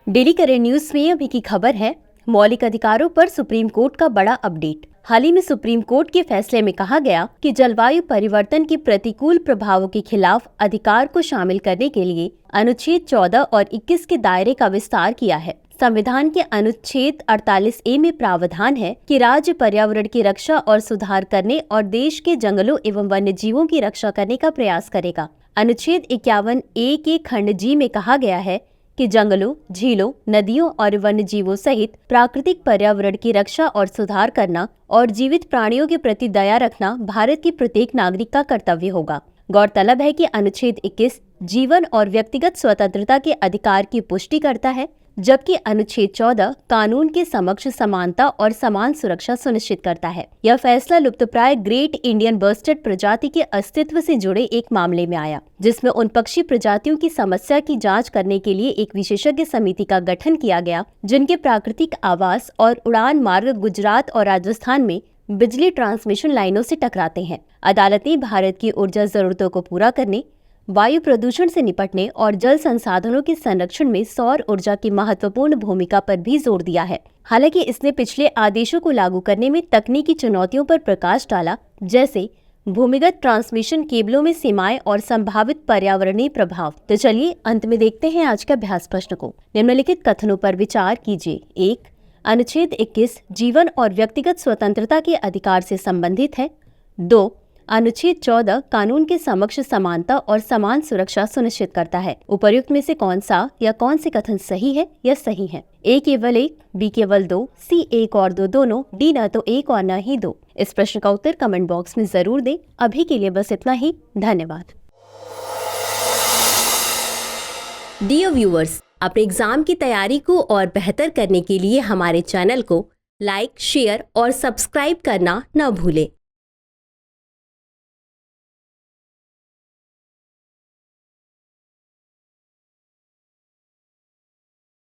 Daily current news में अभी की खबर है, मौलिक अधिकारों पर सुप्रीम कोर्ट का बड़ा अपडेट। हाल ही में सुप्रीम कोर्ट के फैसले में कहा गया कि जलवायु परिवर्तन के प्रतिकूल प्रभावों के खिलाफ अधिकार को शामिल करने के लिए अनुच्छेद 14 और 21 के दायरे का विस्तार किया है। संविधान के अनुच्छेद 48A में प्रावधान है कि राज्य पर्यावरण की रक्षा और सुधार करने और देश के जंगलों एवं वन्य जीवों की रक्षा करने का प्रयास करेगा। अनुच्छेद 51A के खंड G में कहा गया है कि जंगलों, झीलों, नदियों और वन्य जीवों सहित प्राकृतिक पर्यावरण की रक्षा और सुधार करना और जीवित प्राणियों के प्रति दया रखना भारत के प्रत्येक नागरिक का कर्तव्य होगा। गौरतलब है कि अनुच्छेद 21 जीवन और व्यक्तिगत स्वतंत्रता के अधिकार की पुष्टि करता है, जबकि अनुच्छेद 14 कानून के समक्ष समानता और समान सुरक्षा सुनिश्चित करता है। यह फैसला लुप्तप्राय ग्रेट इंडियन बस्टर्ड प्रजाति के अस्तित्व से जुड़े एक मामले में आया, जिसमें उन पक्षी प्रजातियों की समस्या की जांच करने के लिए एक विशेषज्ञ समिति का गठन किया गया, जिनके प्राकृतिक आवास और उड़ान मार्ग गुजरात और राजस्थान में बिजली ट्रांसमिशन लाइनों से टकराते हैं। अदालत ने भारत की ऊर्जा जरूरतों को पूरा करने, वायु प्रदूषण से निपटने और जल संसाधनों के संरक्षण में सौर ऊर्जा की महत्वपूर्ण भूमिका पर भी जोर दिया है। हालांकि इसने पिछले आदेशों को लागू करने में तकनीकी चुनौतियों पर प्रकाश डाला, जैसे भूमिगत ट्रांसमिशन केबलों में सीमाएं और संभावित पर्यावरणीय प्रभाव। तो चलिए अंत में देखते हैं आज का अभ्यास प्रश्न को। निम्नलिखित कथनों पर विचार कीजिए। 1. अनुच्छेद 21 जीवन और व्यक्तिगत स्वतंत्रता के अधिकार से संबंधित है। 2. अनुच्छेद 14 कानून के समक्ष समानता और समान सुरक्षा सुनिश्चित करता है। उपर्युक्त में से कौन सा या कौन से कथन सही है या सही है? A केवल 1, B केवल 2, C 1 और 2 दोनों, D न तो 1 और न ही 2। इस प्रश्न का उत्तर कमेंट बॉक्स में जरूर दें। अभी के लिए बस इतना ही। धन्यवाद। डियर व्यूअर्स, अपने एग्जाम की तैयारी को और बेहतर करने के लिए हमारे चैनल को लाइक, शेयर और सब्सक्राइब करना न भूलें।